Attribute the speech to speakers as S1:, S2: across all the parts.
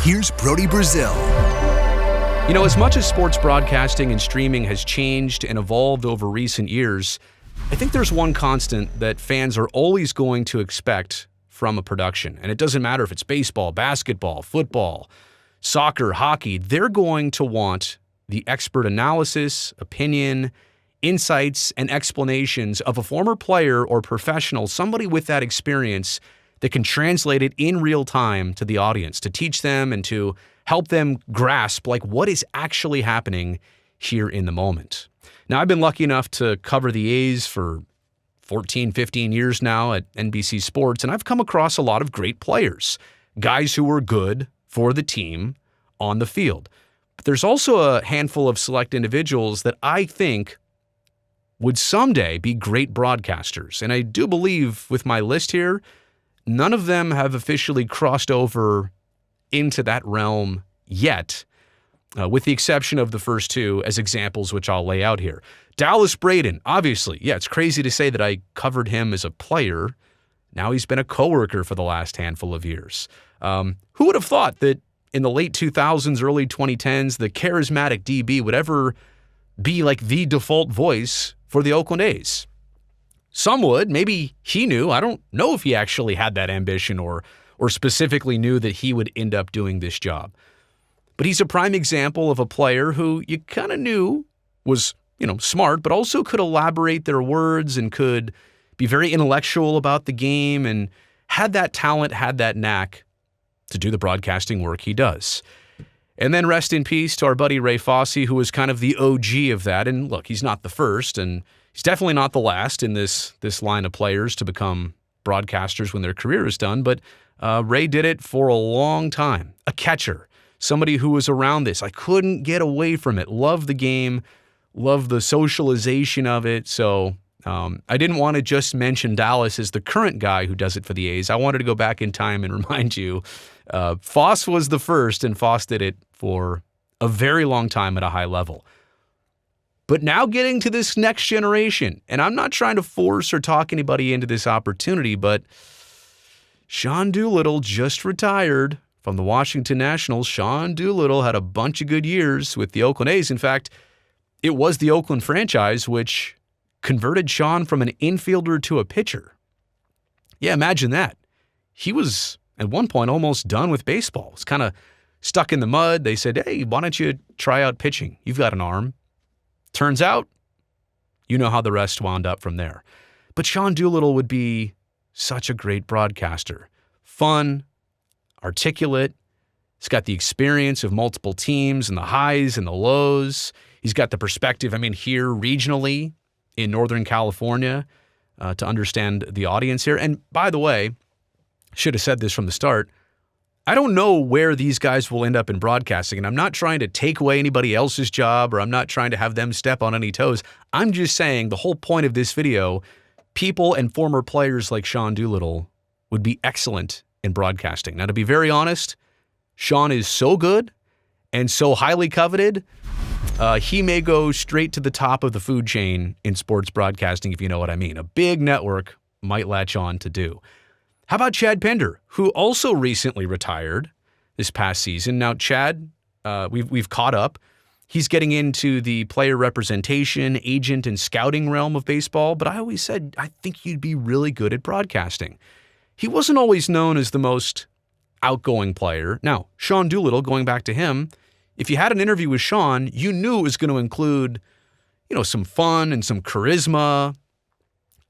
S1: Here's Brody Brazil.
S2: You know, as much as sports broadcasting and streaming has changed and evolved over recent years, I think there's one constant that fans are always going to expect from a production. And it doesn't matter if it's baseball, basketball, football, soccer, hockey, they're going to want the expert analysis, opinion, insights, and explanations of a former player or professional, somebody with that experience that can translate it in real time to the audience, to teach them and to help them grasp like what is actually happening here in the moment. Now, I've been lucky enough to cover the A's for 14, 15 years now at NBC Sports, and I've come across a lot of great players, guys who were good for the team on the field. But there's also a handful of select individuals that I think would someday be great broadcasters. And I do believe with my list here, none of them have officially crossed over into that realm yet, with the exception of the first two as examples, which I'll lay out here. Dallas Braden, obviously, yeah, it's crazy to say that I covered him as a player. Now he's been a coworker for the last handful of years. Who would have thought that in the late 2000s, early 2010s, the charismatic DB would ever be like the default voice for the Oakland A's? Some would. Maybe he knew. I don't know if he actually had that ambition or specifically knew that he would end up doing this job. But he's a prime example of a player who you kind of knew was, smart, but also could elaborate their words and could be very intellectual about the game and had that talent, had that knack to do the broadcasting work he does. And then rest in peace to our buddy Ray Fosse, who was kind of the OG of that. And look, he's not the first, and he's definitely not the last in this line of players to become broadcasters when their career is done. But Ray did it for a long time. A catcher, somebody who was around this. I couldn't get away from it. Loved the game, loved the socialization of it. So I didn't want to just mention Dallas as the current guy who does it for the A's. I wanted to go back in time and remind you, Fosse was the first, and Fosse did it for a very long time at a high level. But now getting to this next generation, and I'm not trying to force or talk anybody into this opportunity, but Sean Doolittle just retired from the Washington Nationals. Sean Doolittle had a bunch of good years with the Oakland A's. In fact, it was the Oakland franchise which converted Sean from an infielder to a pitcher. Yeah, imagine that. He was, at one point, almost done with baseball. Was kind of stuck in the mud. They said, hey, why don't you try out pitching? You've got an arm. Turns out, you know how the rest wound up from there. But Sean Doolittle would be such a great broadcaster. Fun, articulate. He's got the experience of multiple teams and the highs and the lows. He's got the perspective, here regionally in Northern California to understand the audience here. And by the way, should have said this from the start, I don't know where these guys will end up in broadcasting, and I'm not trying to take away anybody else's job, or I'm not trying to have them step on any toes. I'm just saying the whole point of this video, people and former players like Sean Doolittle would be excellent in broadcasting. Now, to be very honest, Sean is so good and so highly coveted, he may go straight to the top of the food chain in sports broadcasting, if you know what I mean. A big network might latch on to do. How about Chad Pinder, who also recently retired this past season? Now, Chad, we've caught up. He's getting into the player representation, agent, and scouting realm of baseball, but I always said, I think you'd be really good at broadcasting. He wasn't always known as the most outgoing player. Now, Sean Doolittle, going back to him, if you had an interview with Sean, you knew it was going to include, some fun and some charisma,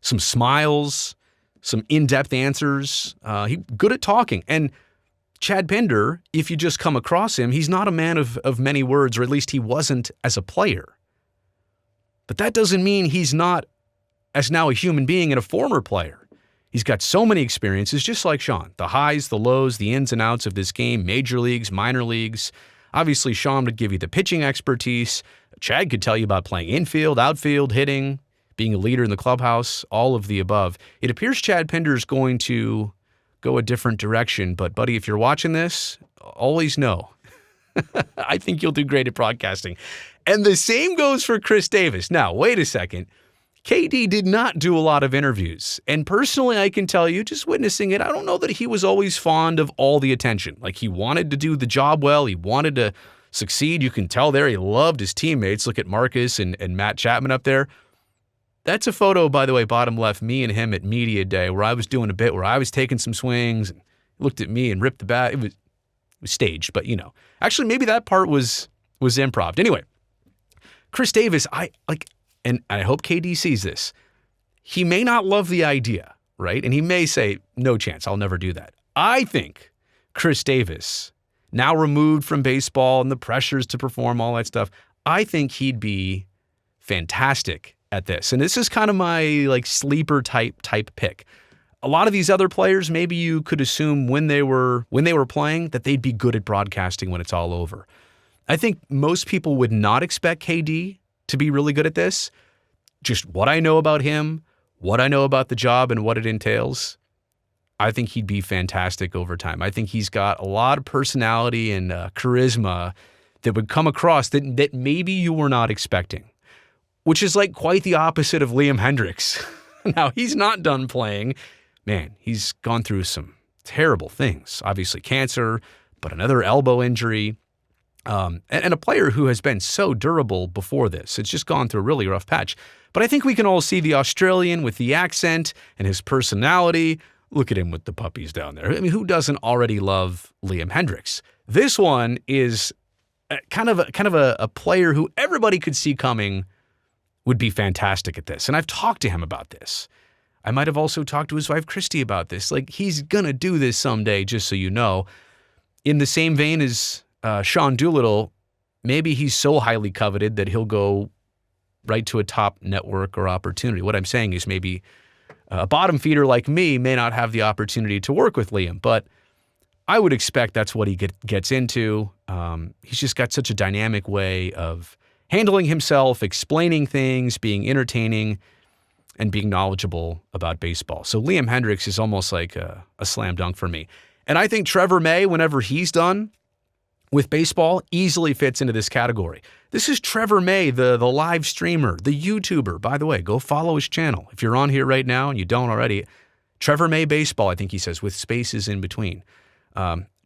S2: some smiles, some in-depth answers. He's good at talking. And Chad Pinder, if you just come across him, he's not a man of many words, or at least he wasn't as a player. But that doesn't mean he's not as now a human being and a former player. He's got so many experiences, just like Sean. The highs, the lows, the ins and outs of this game, major leagues, minor leagues. Obviously, Sean would give you the pitching expertise. Chad could tell you about playing infield, outfield, hitting, being a leader in the clubhouse, all of the above. It appears Chad Pinder is going to go a different direction. But, buddy, if you're watching this, always know, I think you'll do great at broadcasting. And the same goes for Khris Davis. Now, wait a second. KD did not do a lot of interviews. And personally, I can tell you, just witnessing it, I don't know that he was always fond of all the attention. Like, he wanted to do the job well. He wanted to succeed. You can tell there he loved his teammates. Look at Marcus and Matt Chapman up there. That's a photo, by the way, bottom left, me and him at media day, where I was doing a bit where I was taking some swings and looked at me and ripped the bat. It was staged, but actually maybe that part was improv. Anyway, Khris Davis, and I hope KD sees this. He may not love the idea, right? And he may say, no chance, I'll never do that. I think Khris Davis, now removed from baseball and the pressures to perform, all that stuff, I think he'd be fantastic at this. And this is kind of my sleeper type pick. A lot of these other players, maybe you could assume when they were playing that they'd be good at broadcasting when it's all over. I think most people would not expect KD to be really good at this. Just what I know about him, what I know about the job and what it entails, I think he'd be fantastic over time. I think he's got a lot of personality and charisma that would come across that maybe you were not expecting, which is quite the opposite of Liam Hendriks. Now, he's not done playing. Man, he's gone through some terrible things. Obviously cancer, but another elbow injury. And a player who has been so durable before this. It's just gone through a really rough patch. But I think we can all see the Australian with the accent and his personality. Look at him with the puppies down there. I mean, who doesn't already love Liam Hendriks? This one is kind of a player who everybody could see coming would be fantastic at this. And I've talked to him about this. I might have also talked to his wife, Christy, about this. He's going to do this someday, just so you know. In the same vein as Sean Doolittle, maybe he's so highly coveted that he'll go right to a top network or opportunity. What I'm saying is maybe a bottom feeder like me may not have the opportunity to work with Liam, but I would expect that's what he gets into. He's just got such a dynamic way of handling himself, explaining things, being entertaining, and being knowledgeable about baseball. So Liam Hendriks is almost like a slam dunk for me. And I think Trevor May, whenever he's done with baseball, easily fits into this category. This is Trevor May, the live streamer, the YouTuber. By the way, go follow his channel. If you're on here right now and you don't already, Trevor May Baseball, I think he says, with spaces in between.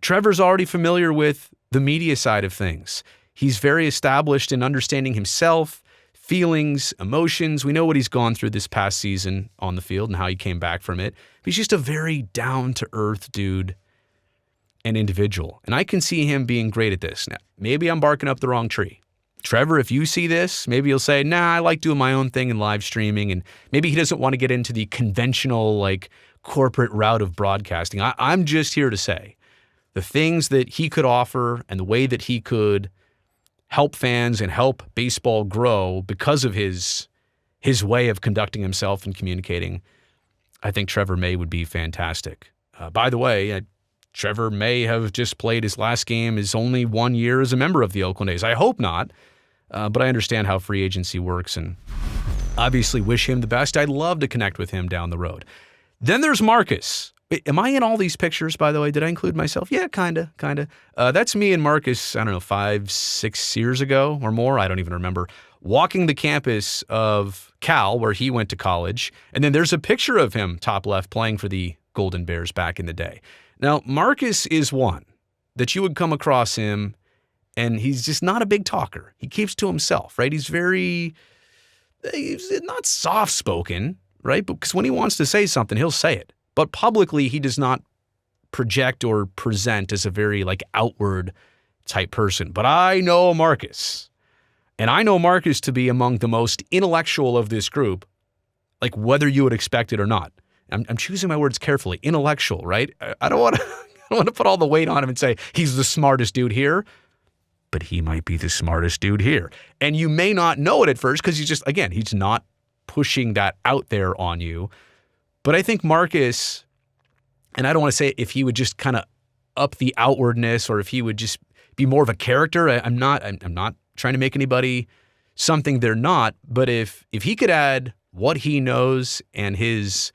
S2: Trevor's already familiar with the media side of things. He's very established in understanding himself, feelings, emotions. We know what he's gone through this past season on the field and how he came back from it. He's just a very down-to-earth dude and individual. And I can see him being great at this. Now, maybe I'm barking up the wrong tree. Trevor, if you see this, maybe you'll say, nah, I like doing my own thing and live streaming. And maybe he doesn't want to get into the conventional, corporate route of broadcasting. I'm just here to say the things that he could offer and the way that he could help fans and help baseball grow because of his way of conducting himself and communicating, I think Trevor May would be fantastic. By the way, Trevor may have just played his last game his only 1 year as a member of the Oakland A's. I hope not, but I understand how free agency works and obviously wish him the best. I'd love to connect with him down the road. Then there's Marcus. Am I in all these pictures, by the way? Did I include myself? Yeah, kind of. That's me and Marcus, I don't know, 5-6 years ago or more. I don't even remember. Walking the campus of Cal, where he went to college. And then there's a picture of him, top left, playing for the Golden Bears back in the day. Now, Marcus is one that you would come across him, and he's just not a big talker. He keeps to himself, right? He's not soft-spoken, right? Because when he wants to say something, he'll say it. But publicly, he does not project or present as a very outward type person. But I know Marcus, and I know Marcus to be among the most intellectual of this group, whether you would expect it or not. I'm choosing my words carefully. Intellectual, right? I don't want to put all the weight on him and say he's the smartest dude here, but he might be the smartest dude here. And you may not know it at first because he's not pushing that out there on you. But I think Marcus, and I don't want to say if he would just kind of up the outwardness or if he would just be more of a character. I'm not trying to make anybody something they're not. But if he could add what he knows and his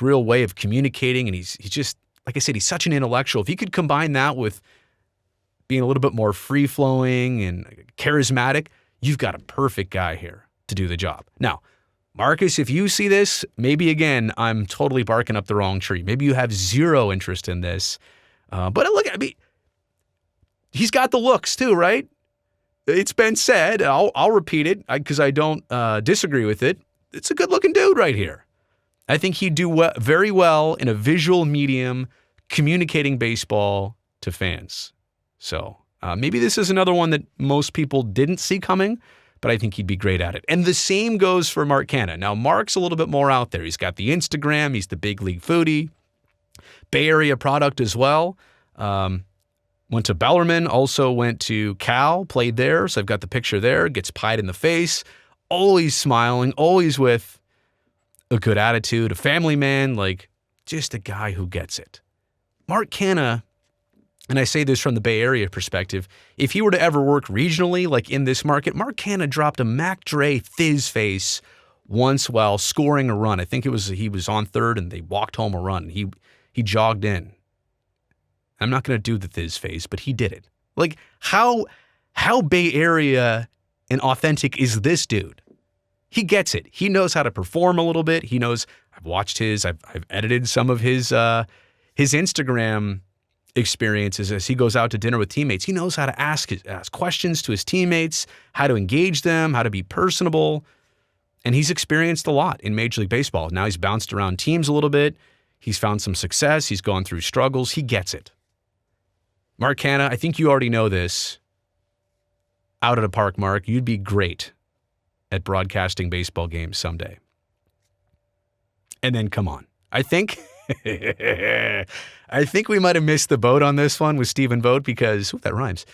S2: real way of communicating, and he's just, like I said, he's such an intellectual. If he could combine that with being a little bit more free-flowing and charismatic, you've got a perfect guy here to do the job. Now, Marcus, if you see this, maybe again, I'm totally barking up the wrong tree. Maybe you have zero interest in this. But look, I mean, he's got the looks too, right? It's been said. I'll repeat it because I don't disagree with it. It's a good-looking dude right here. I think he'd do very well in a visual medium communicating baseball to fans. So maybe this is another one that most people didn't see coming, but I think he'd be great at it. And the same goes for Mark Canha. Now, Mark's a little bit more out there. He's got the Instagram. He's the big league foodie. Bay Area product as well. Went to Bellarmine, also went to Cal, played there. So I've got the picture there. Gets pied in the face. Always smiling, always with a good attitude, a family man, like just a guy who gets it. Mark Canha, and I say this from the Bay Area perspective, if he were to ever work regionally, like in this market, Mark Canha dropped a Mac Dre fizz face once while scoring a run. I think he was on third and they walked home a run. He jogged in. I'm not going to do the fizz face, but he did it. Like how Bay Area and authentic is this dude? He gets it. He knows how to perform a little bit. He knows. I've watched I've edited some of his Instagram experiences as he goes out to dinner with teammates. He knows how to ask questions to his teammates, how to engage them, how to be personable. And he's experienced a lot in Major League Baseball. Now he's bounced around teams a little bit. He's found some success. He's gone through struggles. He gets it. Mark Canha, I think you already know this. Out at a park, Mark, you'd be great at broadcasting baseball games someday. And then come on. I think we might have missed the boat on this one with Stephen Vogt because, that rhymes.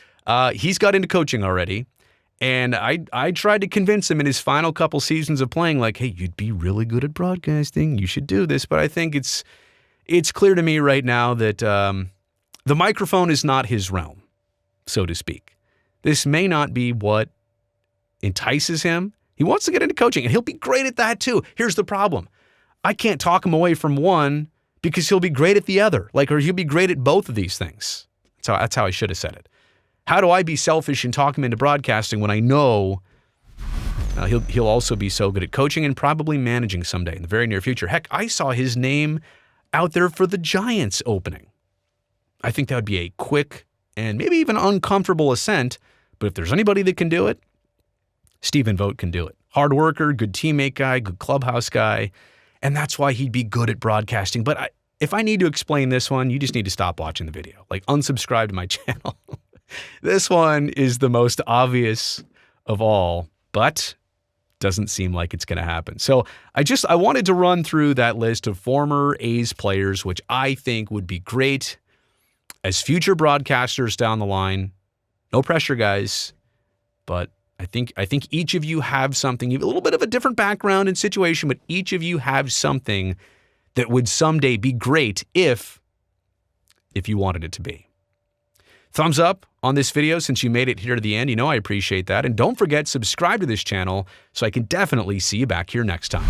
S2: He's got into coaching already. And I tried to convince him in his final couple seasons of playing, like, hey, you'd be really good at broadcasting. You should do this. But I think it's clear to me right now that the microphone is not his realm, so to speak. This may not be what entices him. He wants to get into coaching, and he'll be great at that too. Here's the problem. I can't talk him away from one because he'll be great at the other, or he'll be great at both of these things. That's how I should have said it. How do I be selfish and talk him into broadcasting when I know he'll also be so good at coaching and probably managing someday in the very near future? Heck, I saw his name out there for the Giants opening. I think that would be a quick and maybe even uncomfortable ascent, but if there's anybody that can do it, Stephen Vogt can do it. Hard worker, good teammate guy, good clubhouse guy, and that's why he'd be good at broadcasting. But if I need to explain this one, you just need to stop watching the video. Like, unsubscribe to my channel. This one is the most obvious of all, but doesn't seem like it's going to happen. So I wanted to run through that list of former A's players, which I think would be great as future broadcasters down the line. No pressure, guys, but I think each of you have something, a little bit of a different background and situation, but each of you have something that would someday be great if you wanted it to be. Thumbs up on this video since you made it here to the end. I appreciate that. And don't forget, subscribe to this channel so I can definitely see you back here next time.